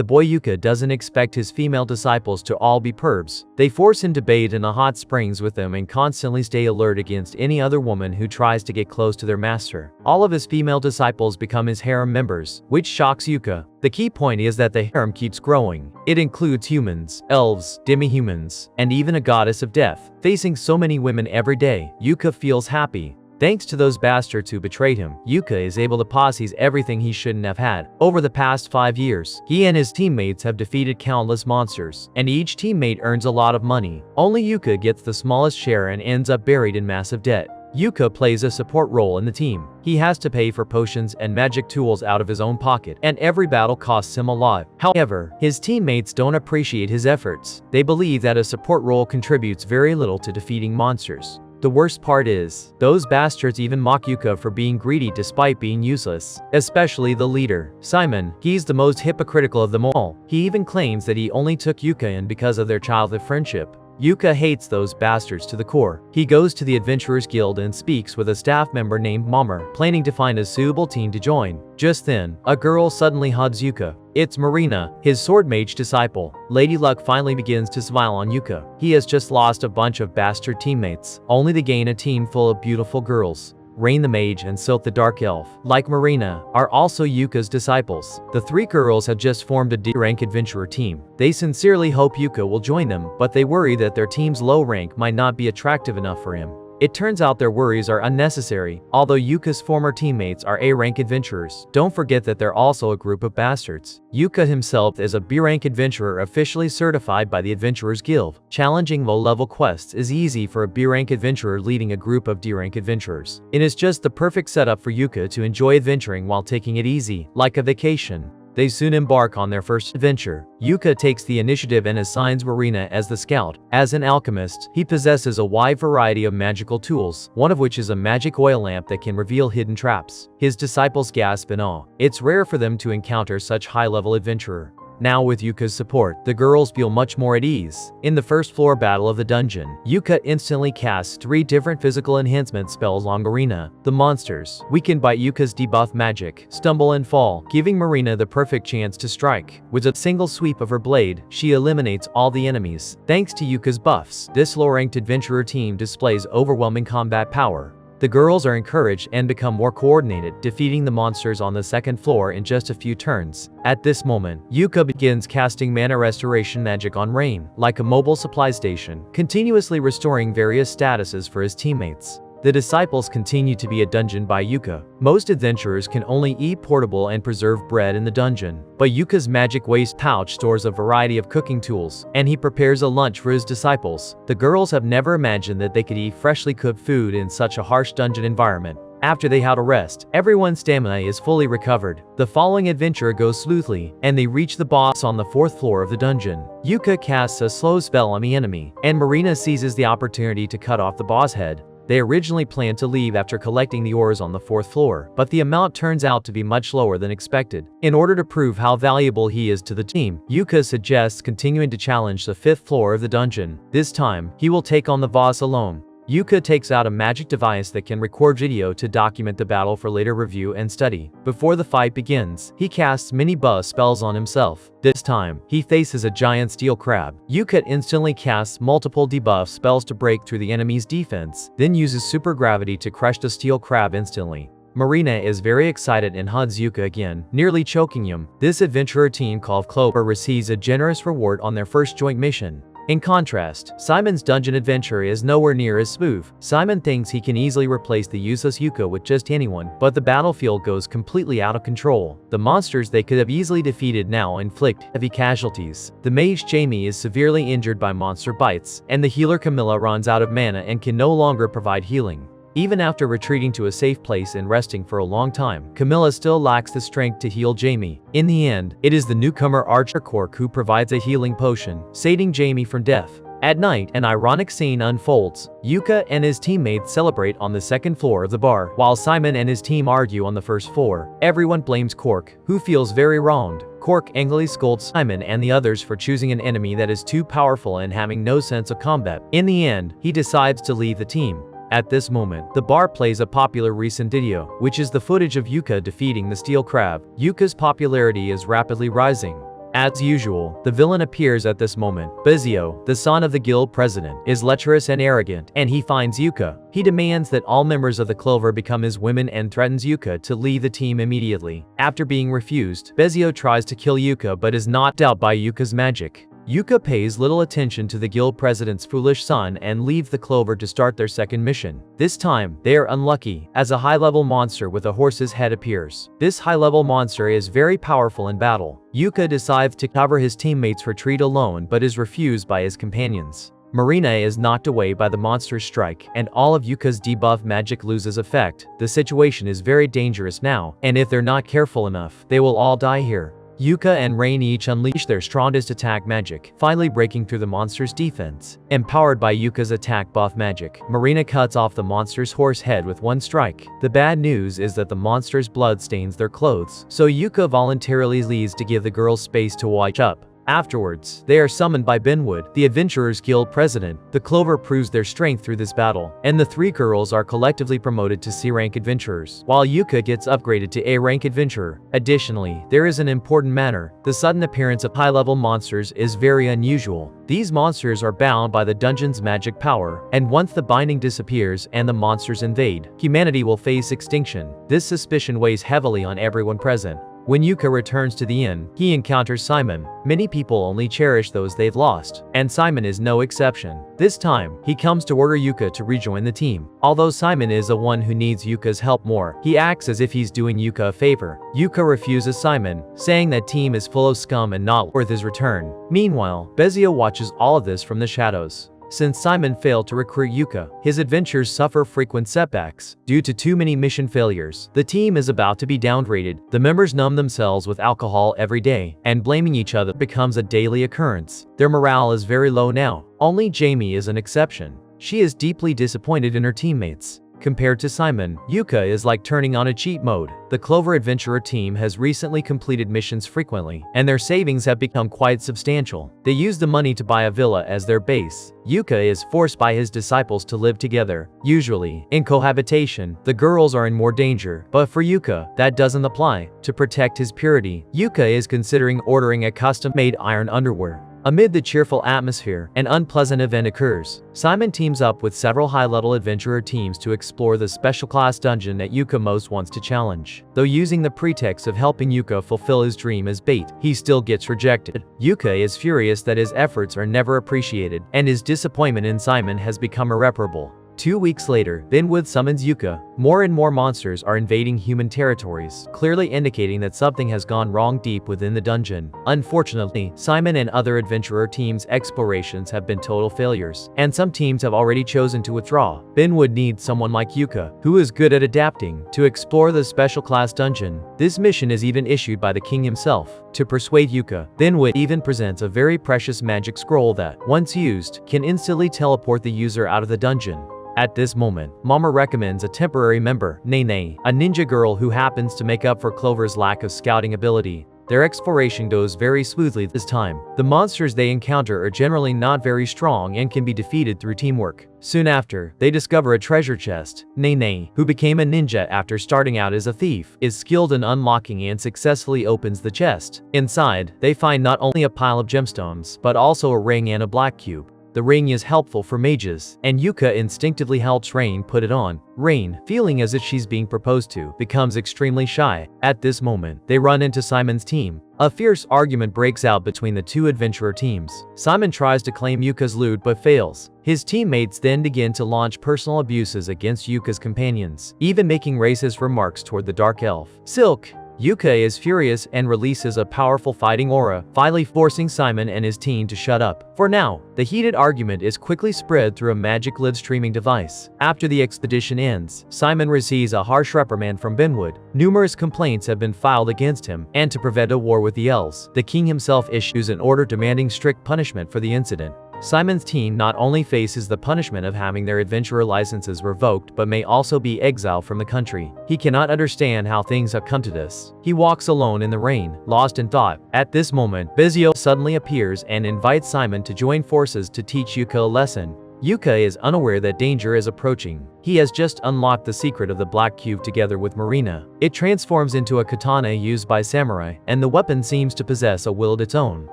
the boy Yuka doesn't expect his female disciples to all be pervs. They force him to bathe in the hot springs with them and constantly stay alert against any other woman who tries to get close to their master. All of his female disciples become his harem members, which shocks Yuka. The key point is that the harem keeps growing. It includes humans, elves, demi-humans, and even a goddess of death. Facing so many women every day, Yuka feels happy. Thanks to those bastards who betrayed him, Yuka is able to possess everything he shouldn't have had. Over the past 5 years, he and his teammates have defeated countless monsters, and each teammate earns a lot of money. Only Yuka gets the smallest share and ends up buried in massive debt. Yuka plays a support role in the team. He has to pay for potions and magic tools out of his own pocket, and every battle costs him a lot. However, his teammates don't appreciate his efforts. They believe that a support role contributes very little to defeating monsters. The worst part is, those bastards even mock Yuka for being greedy despite being useless. Especially the leader, Simon. He's the most hypocritical of them all. He even claims that he only took Yuka in because of their childhood friendship. Yuka hates those bastards to the core. He goes to the Adventurers Guild and speaks with a staff member named Mommer, planning to find a suitable team to join. Just then, a girl suddenly hugs Yuka. It's Marina, his sword mage disciple. Lady Luck finally begins to smile on Yuka. He has just lost a bunch of bastard teammates, only to gain a team full of beautiful girls. Rain the Mage and Silk the Dark Elf, like Marina, are also Yuka's disciples. The 3 girls have just formed a D-rank adventurer team. They sincerely hope Yuka will join them, but they worry that their team's low rank might not be attractive enough for him. It turns out their worries are unnecessary. Although Yuka's former teammates are A-rank adventurers, don't forget that they're also a group of bastards. Yuka himself is a B-rank adventurer officially certified by the Adventurers Guild. Challenging low-level quests is easy for a B-rank adventurer leading a group of D-rank adventurers. It is just the perfect setup for Yuka to enjoy adventuring while taking it easy, like a vacation. They soon embark on their first adventure. Yuka takes the initiative and assigns Marina as the scout. As an alchemist, he possesses a wide variety of magical tools, one of which is a magic oil lamp that can reveal hidden traps. His disciples gasp in awe. It's rare for them to encounter such high-level adventurer. Now with Yuka's support, the girls feel much more at ease. In the first floor battle of the dungeon, Yuka instantly casts 3 different physical enhancement spells on Marina. The monsters, weakened by Yuka's debuff magic, stumble and fall, giving Marina the perfect chance to strike. With a single sweep of her blade, she eliminates all the enemies. Thanks to Yuka's buffs, this low-ranked adventurer team displays overwhelming combat power. The girls are encouraged and become more coordinated, defeating the monsters on the second floor in just a few turns. At this moment, Yuka begins casting mana restoration magic on Rain, like a mobile supply station, continuously restoring various statuses for his teammates. The disciples continue to be a dungeon by Yuka. Most adventurers can only eat portable and preserved bread in the dungeon, but Yuka's magic waste pouch stores a variety of cooking tools, and he prepares a lunch for his disciples. The girls have never imagined that they could eat freshly cooked food in such a harsh dungeon environment. After they had a rest, everyone's stamina is fully recovered. The following adventure goes smoothly, and they reach the boss on the 4th floor of the dungeon. Yuka casts a slow spell on the enemy, and Marina seizes the opportunity to cut off the boss head. They originally planned to leave after collecting the ores on the 4th floor, but the amount turns out to be much lower than expected. In order to prove how valuable he is to the team, Yuka suggests continuing to challenge the 5th floor of the dungeon. This time, he will take on the boss alone. Yuka takes out a magic device that can record video to document the battle for later review and study. Before the fight begins, he casts mini buff spells on himself. This time, he faces a giant steel crab. Yuka instantly casts multiple debuff spells to break through the enemy's defense, then uses super gravity to crush the steel crab instantly. Marina is very excited and hugs Yuka again, nearly choking him. This adventurer team called Clover receives a generous reward on their first joint mission. In contrast, Simon's dungeon adventure is nowhere near as smooth. Simon thinks he can easily replace the useless Yuka with just anyone, but the battlefield goes completely out of control. The monsters they could have easily defeated now inflict heavy casualties. The mage Jamie is severely injured by monster bites, and the healer Camilla runs out of mana and can no longer provide healing. Even after retreating to a safe place and resting for a long time, Camilla still lacks the strength to heal Jamie. In the end, it is the newcomer Archer Cork who provides a healing potion, saving Jamie from death. At night, an ironic scene unfolds. Yuka and his teammates celebrate on the 2nd floor of the bar, while Simon and his team argue on the 1st floor. Everyone blames Cork, who feels very wronged. Cork angrily scolds Simon and the others for choosing an enemy that is too powerful and having no sense of combat. In the end, he decides to leave the team. At this moment, the bar plays a popular recent video, which is the footage of Yuka defeating the steel crab. Yuka's popularity is rapidly rising. As usual, the villain appears at this moment. Bezio, the son of the guild president, is lecherous and arrogant, and he finds Yuka. He demands that all members of the Clover become his women and threatens Yuka to leave the team immediately. After being refused, Bezio tries to kill Yuka but is knocked out by Yuka's magic. Yuka pays little attention to the guild president's foolish son and leaves the Clover to start their second mission. This time, they are unlucky, as a high-level monster with a horse's head appears. This high-level monster is very powerful in battle. Yuka decides to cover his teammates' retreat alone but is refused by his companions. Marina is knocked away by the monster's strike, and all of Yuka's debuff magic loses effect. The situation is very dangerous now, and if they're not careful enough, they will all die here. Yuka and Rain each unleash their strongest attack magic, finally breaking through the monster's defense. Empowered by Yuka's attack buff magic, Marina cuts off the monster's horse head with one strike. The bad news is that the monster's blood stains their clothes, so Yuka voluntarily leaves to give the girls space to wash up. Afterwards, they are summoned by Benwood, the Adventurers Guild president. The Clover proves their strength through this battle, and the three girls are collectively promoted to C-rank adventurers, while Yuka gets upgraded to A-rank adventurer. Additionally, there is an important matter. The sudden appearance of high-level monsters is very unusual. These monsters are bound by the dungeon's magic power, and once the binding disappears and the monsters invade, humanity will face extinction. This suspicion weighs heavily on everyone present. When Yuka returns to the inn, he encounters Simon. Many people only cherish those they've lost, and Simon is no exception. This time, he comes to order Yuka to rejoin the team. Although Simon is the one who needs Yuka's help more, he acts as if he's doing Yuka a favor. Yuka refuses Simon, saying that team is full of scum and not worth his return. Meanwhile, Bezio watches all of this from the shadows. Since Simon failed to recruit Yuka, his adventures suffer frequent setbacks. Due to too many mission failures, the team is about to be downgraded. The members numb themselves with alcohol every day, and blaming each other becomes a daily occurrence. Their morale is very low now. Only Jamie is an exception. She is deeply disappointed in her teammates. Compared to Simon, Yuka is like turning on a cheat mode. The Clover Adventurer team has recently completed missions frequently, and their savings have become quite substantial. They use the money to buy a villa as their base. Yuka is forced by his disciples to live together. Usually, in cohabitation, the girls are in more danger, but for Yuka, that doesn't apply. To protect his purity, Yuka is considering ordering a custom-made iron underwear. Amid the cheerful atmosphere, an unpleasant event occurs. Simon teams up with several high-level adventurer teams to explore the special class dungeon that Yuka most wants to challenge. Though using the pretext of helping Yuka fulfill his dream as bait, he still gets rejected. Yuka is furious that his efforts are never appreciated, and his disappointment in Simon has become irreparable. 2 weeks later, Benwood summons Yuka. More and more monsters are invading human territories, clearly indicating that something has gone wrong deep within the dungeon. Unfortunately, Simon and other adventurer teams' explorations have been total failures, and some teams have already chosen to withdraw. Benwood needs someone like Yuka, who is good at adapting, to explore the special class dungeon. This mission is even issued by the king himself. To persuade Yuka, Benwood even presents a very precious magic scroll that, once used, can instantly teleport the user out of the dungeon. At this moment, Mama recommends a temporary member, Nene, a ninja girl who happens to make up for Clover's lack of scouting ability. Their exploration goes very smoothly this time. The monsters they encounter are generally not very strong and can be defeated through teamwork. Soon after, they discover a treasure chest. Nene, who became a ninja after starting out as a thief, is skilled in unlocking and successfully opens the chest. Inside, they find not only a pile of gemstones, but also a ring and a black cube. The ring is helpful for mages, and Yuka instinctively helps Rain put it on. Rain, feeling as if she's being proposed to, becomes extremely shy. At this moment, they run into Simon's team. A fierce argument breaks out between the two adventurer teams. Simon tries to claim Yuka's loot but fails. His teammates then begin to launch personal abuses against Yuka's companions, even making racist remarks toward the dark elf. Silk. Yuka is furious and releases a powerful fighting aura, finally forcing Simon and his team to shut up. For now, the heated argument is quickly spread through a magic live streaming device. After the expedition ends, Simon receives a harsh reprimand from Benwood. Numerous complaints have been filed against him, and to prevent a war with the elves, the king himself issues an order demanding strict punishment for the incident. Simon's team not only faces the punishment of having their adventurer licenses revoked but may also be exiled from the country. He cannot understand how things have come to this. He walks alone in the rain, lost in thought. At this moment, Bezio suddenly appears and invites Simon to join forces to teach Yuka a lesson. Yuka is unaware that danger is approaching. He has just unlocked the secret of the black cube together with Marina. It transforms into a katana used by samurai, and the weapon seems to possess a will of its own,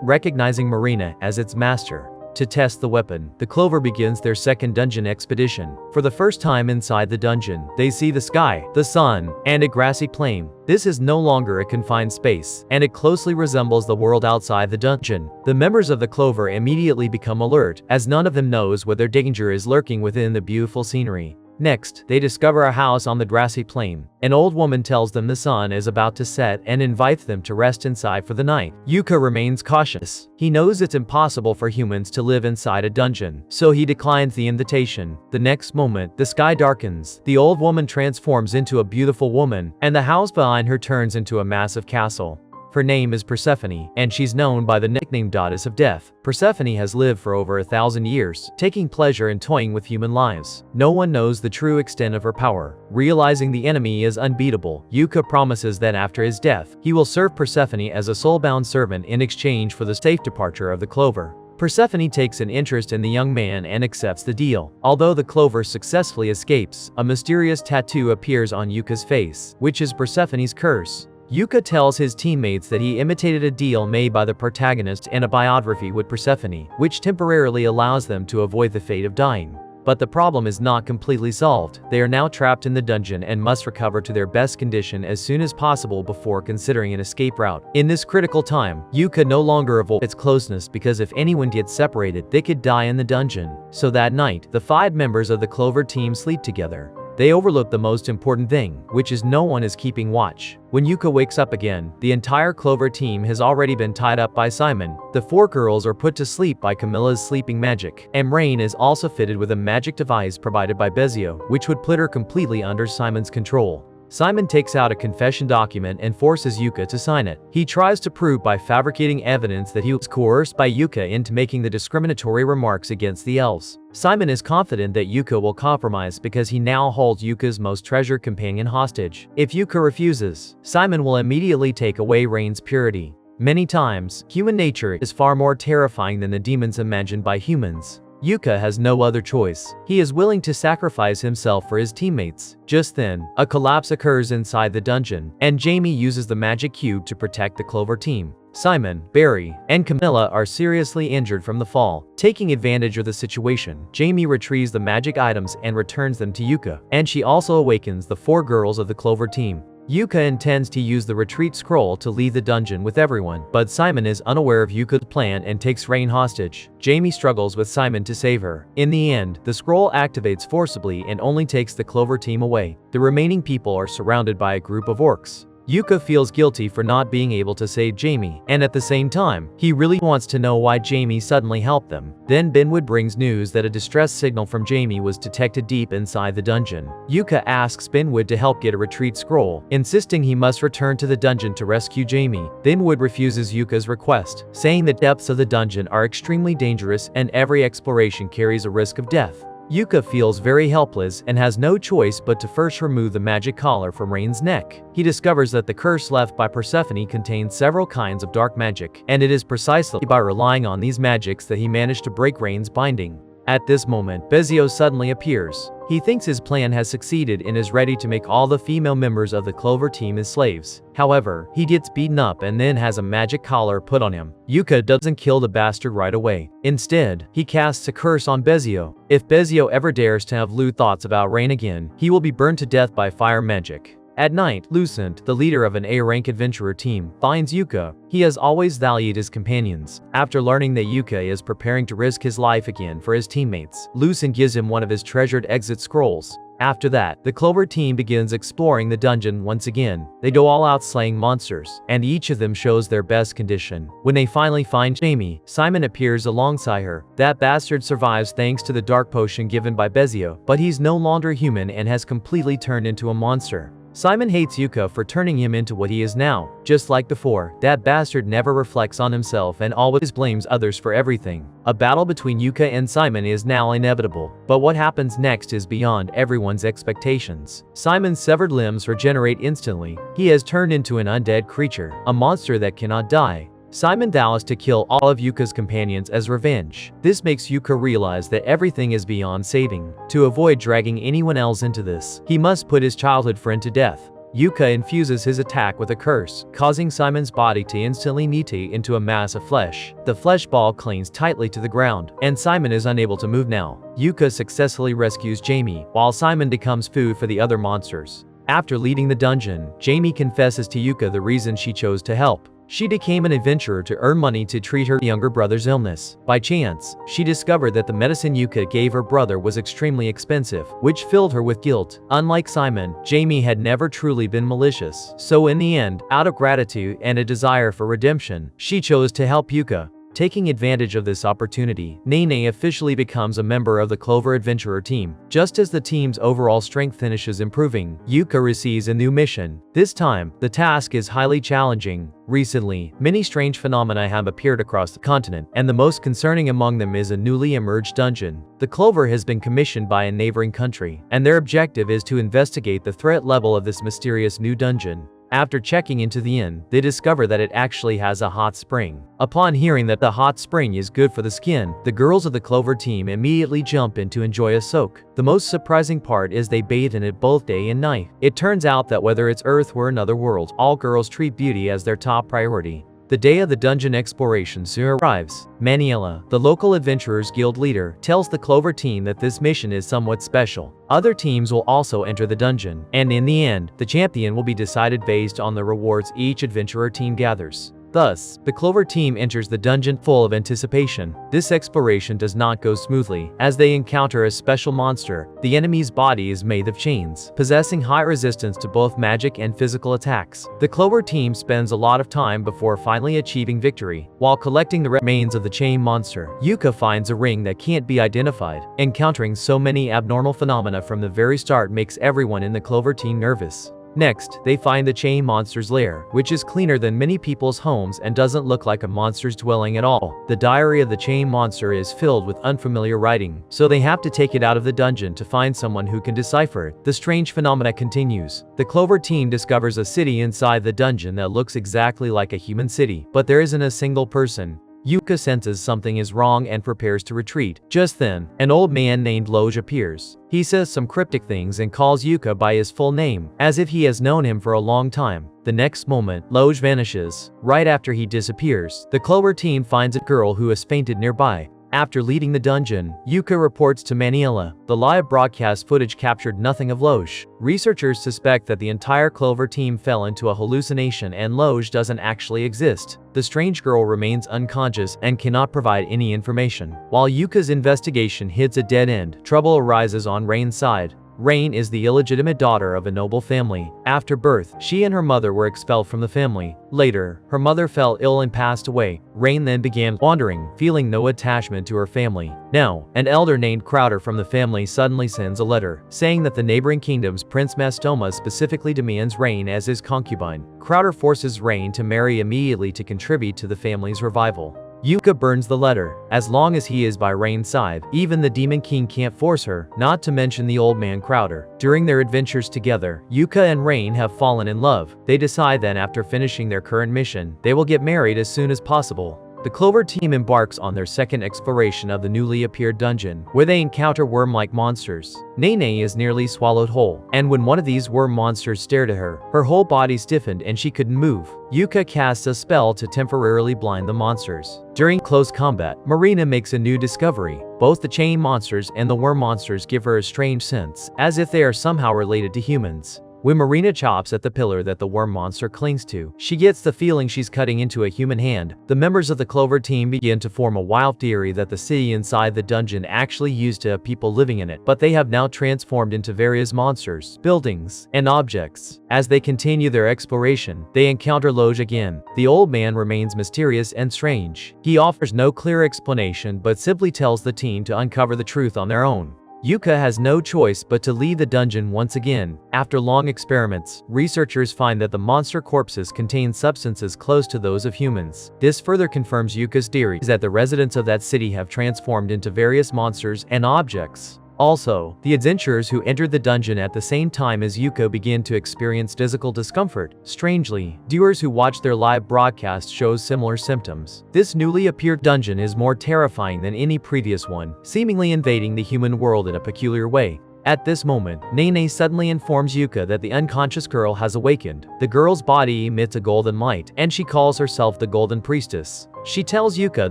recognizing Marina as its master. To test the weapon, the Clover begins their second dungeon expedition. For the first time inside the dungeon, they see the sky, the sun, and a grassy plain. This is no longer a confined space, and it closely resembles the world outside the dungeon. The members of the Clover immediately become alert, as none of them knows whether danger is lurking within the beautiful scenery. Next, they discover a house on the grassy plain. An old woman tells them the sun is about to set and invites them to rest inside for the night. Yuka remains cautious. He knows it's impossible for humans to live inside a dungeon, so he declines the invitation. The next moment, the sky darkens. The old woman transforms into a beautiful woman, and the house behind her turns into a massive castle. Her name is Persephone, and she's known by the nickname Goddess of Death. Persephone has lived for over 1,000 years, taking pleasure in toying with human lives. No one knows the true extent of her power. Realizing the enemy is unbeatable, Yuka promises that after his death, he will serve Persephone as a soul-bound servant in exchange for the safe departure of the Clover. Persephone takes an interest in the young man and accepts the deal. Although the Clover successfully escapes, a mysterious tattoo appears on Yuka's face, which is Persephone's curse. Yuka tells his teammates that he imitated a deal made by the protagonist in a biography with Persephone, which temporarily allows them to avoid the fate of dying. But the problem is not completely solved. They are now trapped in the dungeon and must recover to their best condition as soon as possible before considering an escape route. In this critical time, Yuka no longer avoids its closeness because if anyone gets separated, they could die in the dungeon. So that night, the 5 members of the Clover team sleep together. They overlook the most important thing, which is no one is keeping watch. When Yuka wakes up again, the entire Clover team has already been tied up by Simon. The 4 girls are put to sleep by Camilla's sleeping magic, and Rain is also fitted with a magic device provided by Bezio, which would put her completely under Simon's control. Simon takes out a confession document and forces Yuka to sign it. He tries to prove by fabricating evidence that he was coerced by Yuka into making the discriminatory remarks against the elves. Simon is confident that Yuka will compromise because he now holds Yuka's most treasured companion hostage. If Yuka refuses, Simon will immediately take away Rain's purity. Many times, human nature is far more terrifying than the demons imagined by humans. Yuka has no other choice. He is willing to sacrifice himself for his teammates. Just then, a collapse occurs inside the dungeon, and Jamie uses the magic cube to protect the Clover team. Simon, Barry, and Camilla are seriously injured from the fall. Taking advantage of the situation, Jamie retrieves the magic items and returns them to Yuka, and she also awakens the 4 girls of the Clover team. Yuka intends to use the retreat scroll to leave the dungeon with everyone, but Simon is unaware of Yuka's plan and takes Rain hostage. Jamie struggles with Simon to save her. In the end, the scroll activates forcibly and only takes the Clover team away. The remaining people are surrounded by a group of orcs. Yuka feels guilty for not being able to save Jamie, and at the same time, he really wants to know why Jamie suddenly helped them. Then Benwood brings news that a distress signal from Jamie was detected deep inside the dungeon. Yuka asks Benwood to help get a retreat scroll, insisting he must return to the dungeon to rescue Jamie. Benwood refuses Yuka's request, saying the depths of the dungeon are extremely dangerous and every exploration carries a risk of death. Yuka feels very helpless and has no choice but to first remove the magic collar from Rain's neck. He discovers that the curse left by Persephone contains several kinds of dark magic, and it is precisely by relying on these magics that he managed to break Rain's binding. At this moment, Bezio suddenly appears. He thinks his plan has succeeded and is ready to make all the female members of the Clover team his slaves. However, he gets beaten up and then has a magic collar put on him. Yuka doesn't kill the bastard right away. Instead, he casts a curse on Bezio. If Bezio ever dares to have lewd thoughts about Rain again, he will be burned to death by fire magic. At night, Lucent, the leader of an A-rank adventurer team, finds Yuka. He has always valued his companions. After learning that Yuka is preparing to risk his life again for his teammates, Lucent gives him one of his treasured exit scrolls. After that, the Clover team begins exploring the dungeon once again. They go all out slaying monsters, and each of them shows their best condition. When they finally find Jamie, Simon appears alongside her. That bastard survives thanks to the dark potion given by Bezio, but he's no longer human and has completely turned into a monster. Simon hates Yuka for turning him into what he is now. Just like before, that bastard never reflects on himself and always blames others for everything. A battle between Yuka and Simon is now inevitable, but what happens next is beyond everyone's expectations. Simon's severed limbs regenerate instantly. He has turned into an undead creature, a monster that cannot die. Simon vows to kill all of Yuka's companions as revenge. This makes Yuka realize that everything is beyond saving. To avoid dragging anyone else into this, he must put his childhood friend to death. Yuka infuses his attack with a curse, causing Simon's body to instantly mutate into a mass of flesh. The flesh ball clings tightly to the ground, and Simon is unable to move now. Yuka successfully rescues Jamie, while Simon becomes food for the other monsters. After leaving the dungeon, Jamie confesses to Yuka the reason she chose to help. She became an adventurer to earn money to treat her younger brother's illness. By chance, she discovered that the medicine Yuka gave her brother was extremely expensive, which filled her with guilt. Unlike Simon, Jamie had never truly been malicious. So in the end, out of gratitude and a desire for redemption, she chose to help Yuka. Taking advantage of this opportunity, Nene officially becomes a member of the Clover Adventurer team. Just as the team's overall strength finishes improving, Yuka receives a new mission. This time, the task is highly challenging. Recently, many strange phenomena have appeared across the continent, and the most concerning among them is a newly emerged dungeon. The Clover has been commissioned by a neighboring country, and their objective is to investigate the threat level of this mysterious new dungeon. After checking into the inn, they discover that it actually has a hot spring. Upon hearing that the hot spring is good for the skin, the girls of the Clover team immediately jump in to enjoy a soak. The most surprising part is they bathe in it both day and night. It turns out that whether it's Earth or another world, all girls treat beauty as their top priority. The day of the dungeon exploration soon arrives. Maniela, the local Adventurers Guild leader, tells the Clover team that this mission is somewhat special. Other teams will also enter the dungeon, and in the end, the champion will be decided based on the rewards each adventurer team gathers. Thus, the Clover team enters the dungeon full of anticipation. This exploration does not go smoothly, as they encounter a special monster. The enemy's body is made of chains, possessing high resistance to both magic and physical attacks. The Clover team spends a lot of time before finally achieving victory. While collecting the remains of the chain monster, Yuka finds a ring that can't be identified. Encountering so many abnormal phenomena from the very start makes everyone in the Clover team nervous. Next, they find the chain monster's lair, which is cleaner than many people's homes and doesn't look like a monster's dwelling at all. The diary of the chain monster is filled with unfamiliar writing, so they have to take it out of the dungeon to find someone who can decipher it. The strange phenomena continues. The Clover team discovers a city inside the dungeon that looks exactly like a human city, but there isn't a single person. Yuka senses something is wrong and prepares to retreat. Just then, an old man named Loge appears. He says some cryptic things and calls Yuka by his full name, as if he has known him for a long time. The next moment, Loge vanishes. Right after he disappears, the Clover team finds a girl who has fainted nearby. After leaving the dungeon, Yuka reports to Maniela. The live broadcast footage captured nothing of Loge. Researchers suspect that the entire Clover team fell into a hallucination and Loge doesn't actually exist. The strange girl remains unconscious and cannot provide any information. While Yuka's investigation hits a dead end, trouble arises on Rain's side. Rain is the illegitimate daughter of a noble family. After birth, she and her mother were expelled from the family. Later, her mother fell ill and passed away. Rain then began wandering, feeling no attachment to her family. Now, an elder named Crowder from the family suddenly sends a letter, saying that the neighboring kingdom's Prince Mastoma specifically demands Rain as his concubine. Crowder forces Rain to marry immediately to contribute to the family's revival. Yuka burns the letter. As long as he is by Rain's side, even the Demon King can't force her, not to mention the old man Crowder. During their adventures together, Yuka and Rain have fallen in love. They decide that after finishing their current mission, they will get married as soon as possible. The Clover team embarks on their second exploration of the newly appeared dungeon, where they encounter worm-like monsters. Nene is nearly swallowed whole, and when one of these worm monsters stared at her, her whole body stiffened and she couldn't move. Yuka casts a spell to temporarily blind the monsters. During close combat, Marina makes a new discovery. Both the chain monsters and the worm monsters give her a strange sense, as if they are somehow related to humans. When Marina chops at the pillar that the worm monster clings to, she gets the feeling she's cutting into a human hand. The members of the Clover team begin to form a wild theory that the city inside the dungeon actually used to have people living in it, but they have now transformed into various monsters, buildings, and objects. As they continue their exploration, they encounter Loge again. The old man remains mysterious and strange. He offers no clear explanation but simply tells the team to uncover the truth on their own. Yuka has no choice but to leave the dungeon once again. After long experiments, researchers find that the monster corpses contain substances close to those of humans. This further confirms Yuka's theory that the residents of that city have transformed into various monsters and objects. Also, the adventurers who entered the dungeon at the same time as Yuka begin to experience physical discomfort. Strangely, viewers who watch their live broadcast shows similar symptoms. This newly appeared dungeon is more terrifying than any previous one, seemingly invading the human world in a peculiar way. At this moment, Nene suddenly informs Yuka that the unconscious girl has awakened. The girl's body emits a golden light, and she calls herself the Golden Priestess. She tells Yuka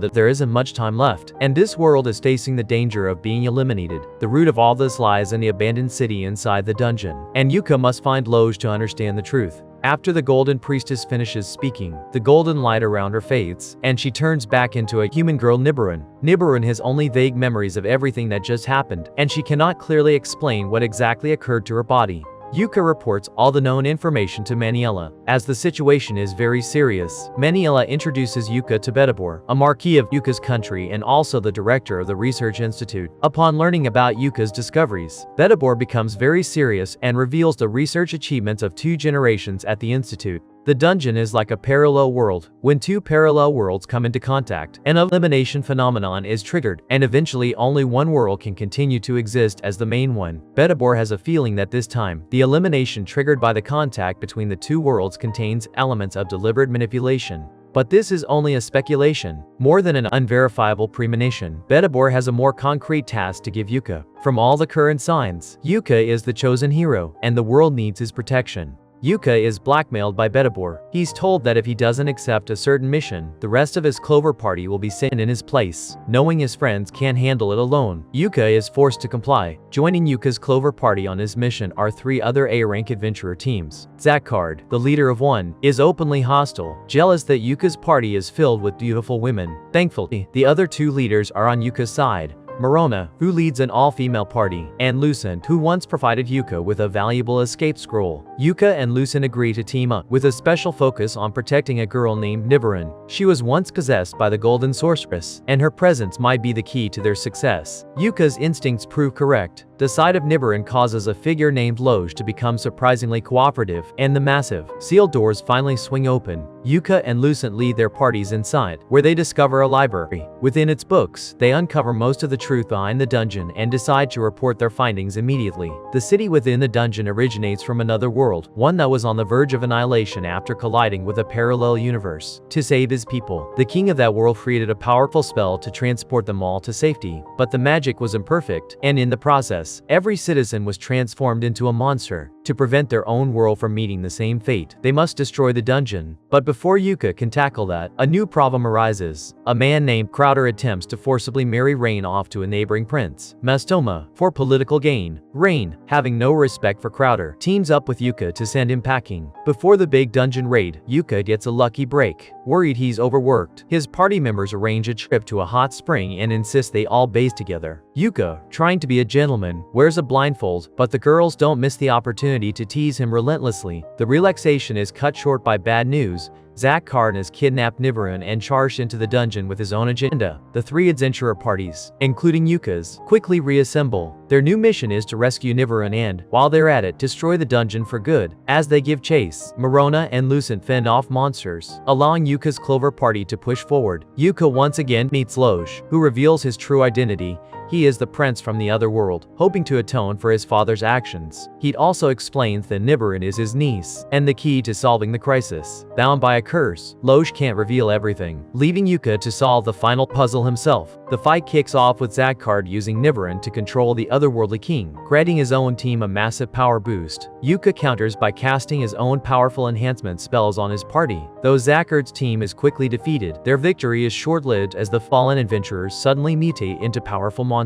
that there isn't much time left, and this world is facing the danger of being eliminated. The root of all this lies in the abandoned city inside the dungeon, and Yuka must find Loge to understand the truth. After the Golden Priestess finishes speaking, the golden light around her fades, and she turns back into a human girl Nibiran. Nibiran has only vague memories of everything that just happened, and she cannot clearly explain what exactly occurred to her body. Yuka reports all the known information to Maniela. As the situation is very serious, Maniela introduces Yuka to Betabor, a marquis of Yuka's country and also the director of the research institute. Upon learning about Yuka's discoveries, Betabor becomes very serious and reveals the research achievements of 2 generations at the institute. The dungeon is like a parallel world. When 2 parallel worlds come into contact, an elimination phenomenon is triggered, and eventually only one world can continue to exist as the main one. Betabor has a feeling that this time, the elimination triggered by the contact between the 2 worlds contains elements of deliberate manipulation. But this is only a speculation, more than an unverifiable premonition. Betabor has a more concrete task to give Yuka. From all the current signs, Yuka is the chosen hero, and the world needs his protection. Yuka is blackmailed by Betabor. He's told that if he doesn't accept a certain mission, the rest of his Clover party will be sent in his place. Knowing his friends can't handle it alone, Yuka is forced to comply. Joining Yuka's Clover party on his mission are 3 other A-rank adventurer teams. Zakard, the leader of one, is openly hostile, jealous that Yuka's party is filled with beautiful women. Thankfully, the other 2 leaders are on Yuka's side. Marona, who leads an all-female party, and Lucent, who once provided Yuka with a valuable escape scroll. Yuka and Lucent agree to team up, with a special focus on protecting a girl named Nibiran. She was once possessed by the Golden Sorceress, and her presence might be the key to their success. Yuka's instincts prove correct. The sight of Nibiran causes a figure named Loge to become surprisingly cooperative, and the massive, sealed doors finally swing open. Yuka and Lucent lead their parties inside, where they discover a library. Within its books, they uncover most of the truth behind the dungeon and decide to report their findings immediately. The city within the dungeon originates from another world, one that was on the verge of annihilation after colliding with a parallel universe. To save his people, the king of that world created a powerful spell to transport them all to safety, but the magic was imperfect, and in the process, every citizen was transformed into a monster. To prevent their own world from meeting the same fate, they must destroy the dungeon. But before Yuka can tackle that, a new problem arises. A man named Crowder attempts to forcibly marry Rain off to a neighboring prince, Mastoma, for political gain. Rain, having no respect for Crowder, teams up with Yuka to send him packing. Before the big dungeon raid, Yuka gets a lucky break. Worried he's overworked, his party members arrange a trip to a hot spring and insist they all bathe together. Yuka, trying to be a gentleman, wears a blindfold, but the girls don't miss the opportunity to tease him relentlessly. The relaxation is cut short by bad news. Zakard has kidnapped Nibiran and charged into the dungeon with his own agenda. The 3 adventurer parties, including Yuka's, quickly reassemble. Their new mission is to rescue Nibiran and, while they're at it, destroy the dungeon for good. As they give chase, Marona and Lucent fend off monsters, allowing Yuka's Clover party to push forward. Yuka once again meets Loge, who reveals his true identity. He is the prince from the other world, hoping to atone for his father's actions. He also explains that Nibiran is his niece, and the key to solving the crisis. Bound by a curse, Loge can't reveal everything, leaving Yuka to solve the final puzzle himself. The fight kicks off with Zakard using Nibiran to control the otherworldly king, granting his own team a massive power boost. Yuka counters by casting his own powerful enhancement spells on his party. Though Zakard's team is quickly defeated, their victory is short-lived as the fallen adventurers suddenly mutate into powerful monsters.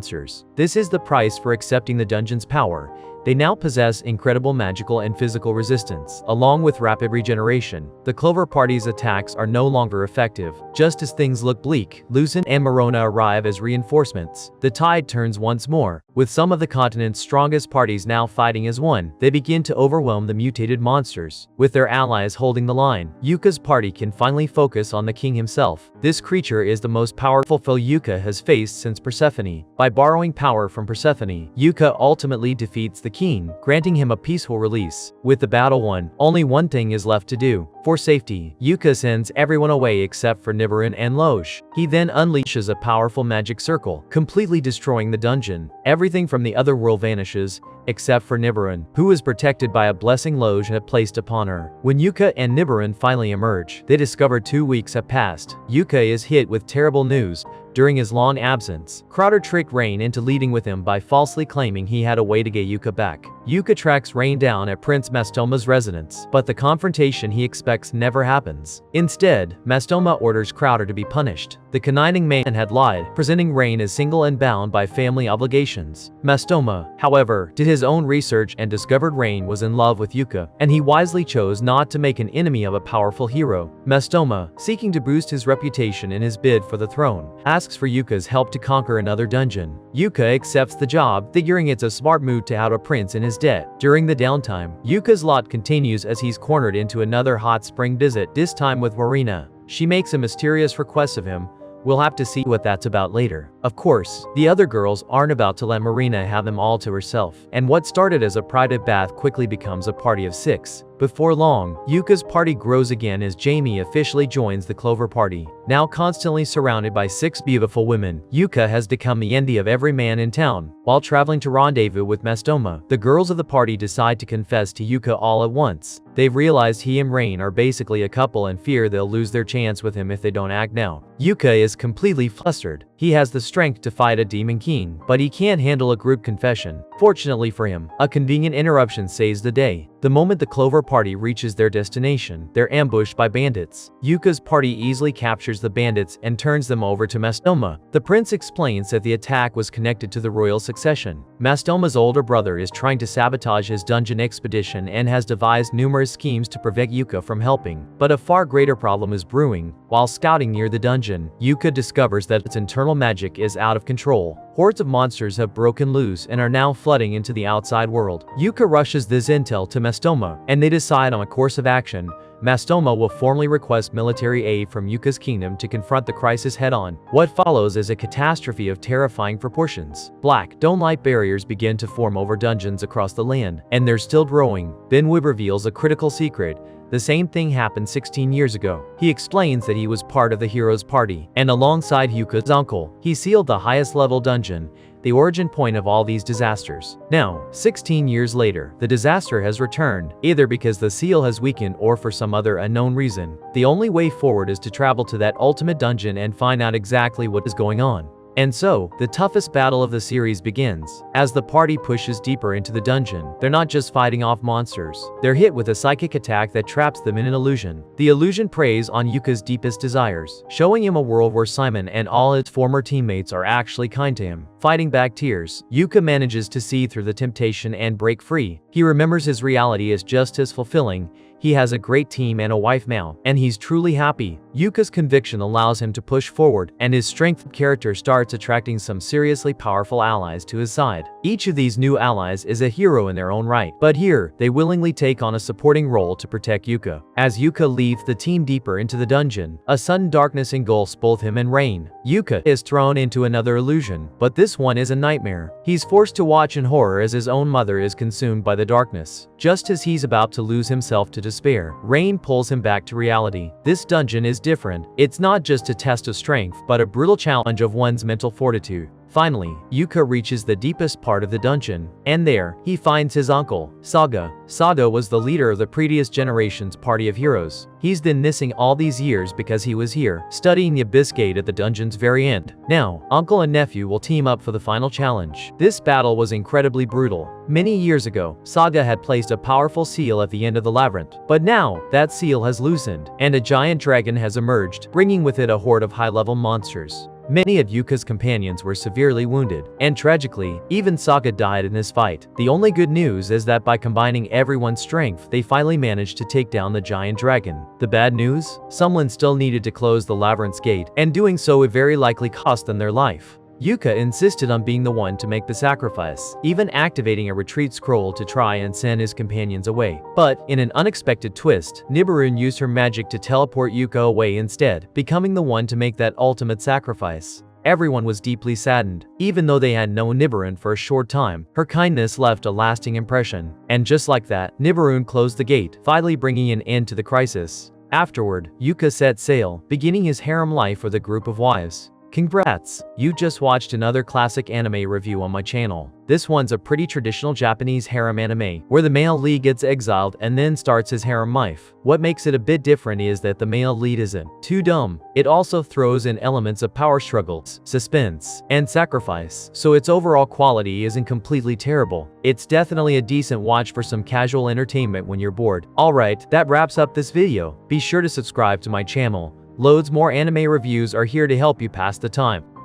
This is the price for accepting the dungeon's power. They now possess incredible magical and physical resistance, along with rapid regeneration. The Clover party's attacks are no longer effective. Just as things look bleak, Lucent and Marona arrive as reinforcements. The tide turns once more. With some of the continent's strongest parties now fighting as one, they begin to overwhelm the mutated monsters. With their allies holding the line, Yuka's party can finally focus on the king himself. This creature is the most powerful foe Yuka has faced since Persephone. By borrowing power from Persephone, Yuka ultimately defeats the king, granting him a peaceful release. With the battle won, only one thing is left to do. For safety, Yuka sends everyone away except for Nibiru and Loge. He then unleashes a powerful magic circle, completely destroying the dungeon. Everything from the other world vanishes, except for Nibiru, who is protected by a blessing Loge had placed upon her. When Yuka and Nibiru finally emerge, they discover 2 weeks have passed. Yuka is hit with terrible news. During his long absence, Crowder tricked Rain into leading with him by falsely claiming he had a way to get Yuka back. Yuka tracks Rain down at Prince Mastoma's residence, but the confrontation he expects never happens. Instead, Mastoma orders Crowder to be punished. The conniving man had lied, presenting Rain as single and bound by family obligations. Mastoma, however, did his own research and discovered Rain was in love with Yuka, and he wisely chose not to make an enemy of a powerful hero. Mastoma, seeking to boost his reputation in his bid for the throne, asks for Yuka's help to conquer another dungeon. Yuka accepts the job, figuring it's a smart move to out a prince in his debt. During the downtime, Yuka's lot continues as he's cornered into another hot spring visit, this time with Marina. She makes a mysterious request of him. We'll have to see what that's about later. Of course, the other girls aren't about to let Marina have them all to herself, and what started as a private bath quickly becomes a party of 6. Before long, Yuka's party grows again as Jamie officially joins the Clover party. Now constantly surrounded by 6 beautiful women, Yuka has become the envy of every man in town. While traveling to rendezvous with Mastoma, the girls of the party decide to confess to Yuka all at once. They've realized he and Rain are basically a couple and fear they'll lose their chance with him if they don't act now. Yuka is completely flustered. He has the strength to fight a demon king, but he can't handle a group confession. Fortunately for him, a convenient interruption saves the day. The moment the Clover party reaches their destination, they're ambushed by bandits. Yuka's party easily captures the bandits and turns them over to Mastoma. The prince explains that the attack was connected to the royal succession. Mastoma's older brother is trying to sabotage his dungeon expedition and has devised numerous schemes to prevent Yuka from helping. But a far greater problem is brewing. While scouting near the dungeon, Yuka discovers that its internal magic is out of control. Hordes of monsters have broken loose and are now flooding into the outside world. Yuka rushes this intel to Mastoma, and they decide on a course of action. Mastoma will formally request military aid from Yuka's kingdom to confront the crisis head-on. What follows is a catastrophe of terrifying proportions. Black, dome-like barriers begin to form over dungeons across the land, and they're still growing. Benwood reveals a critical secret. The same thing happened 16 years ago. He explains that he was part of the hero's party, and alongside Yuka's uncle, he sealed the highest level dungeon, the origin point of all these disasters. Now, 16 years later, the disaster has returned, either because the seal has weakened or for some other unknown reason. The only way forward is to travel to that ultimate dungeon and find out exactly what is going on. And so, the toughest battle of the series begins. As the party pushes deeper into the dungeon, they're not just fighting off monsters. They're hit with a psychic attack that traps them in an illusion. The illusion preys on Yuka's deepest desires, showing him a world where Simon and all its former teammates are actually kind to him. Fighting back tears, Yuka manages to see through the temptation and break free. He remembers his reality is just as fulfilling. He has a great team and a wife now, and he's truly happy. Yuka's conviction allows him to push forward, and his strength of character starts attracting some seriously powerful allies to his side. Each of these new allies is a hero in their own right, but here, they willingly take on a supporting role to protect Yuka. As Yuka leads the team deeper into the dungeon, a sudden darkness engulfs both him and Rain. Yuka is thrown into another illusion, but this one is a nightmare. He's forced to watch in horror as his own mother is consumed by the darkness. Just as he's about to lose himself to despair, Rain pulls him back to reality. This dungeon is different. It's not just a test of strength, but a brutal challenge of one's mental fortitude. Finally, Yuka reaches the deepest part of the dungeon, and there, he finds his uncle, Saga. Saga was the leader of the previous generation's party of heroes. He's been missing all these years because he was here, studying the Abyss Gate at the dungeon's very end. Now, uncle and nephew will team up for the final challenge. This battle was incredibly brutal. Many years ago, Saga had placed a powerful seal at the end of the labyrinth, but now, that seal has loosened, and a giant dragon has emerged, bringing with it a horde of high-level monsters. Many of Yuka's companions were severely wounded, and tragically, even Saga died in this fight. The only good news is that by combining everyone's strength, they finally managed to take down the giant dragon. The bad news? Someone still needed to close the labyrinth's gate, and doing so would very likely cost them their life. Yuka insisted on being the one to make the sacrifice, even activating a retreat scroll to try and send his companions away. But, in an unexpected twist, Nibiru used her magic to teleport Yuka away instead, becoming the one to make that ultimate sacrifice. Everyone was deeply saddened. Even though they had known Nibiru for a short time, her kindness left a lasting impression. And just like that, Nibiru closed the gate, finally bringing an end to the crisis. Afterward, Yuka set sail, beginning his harem life with a group of wives. Congrats! You just watched another classic anime review on my channel. This one's a pretty traditional Japanese harem anime, where the male lead gets exiled and then starts his harem life. What makes it a bit different is that the male lead isn't too dumb. It also throws in elements of power struggles, suspense, and sacrifice, so its overall quality isn't completely terrible. It's definitely a decent watch for some casual entertainment when you're bored. Alright, that wraps up this video. Be sure to subscribe to my channel. Loads more anime reviews are here to help you pass the time.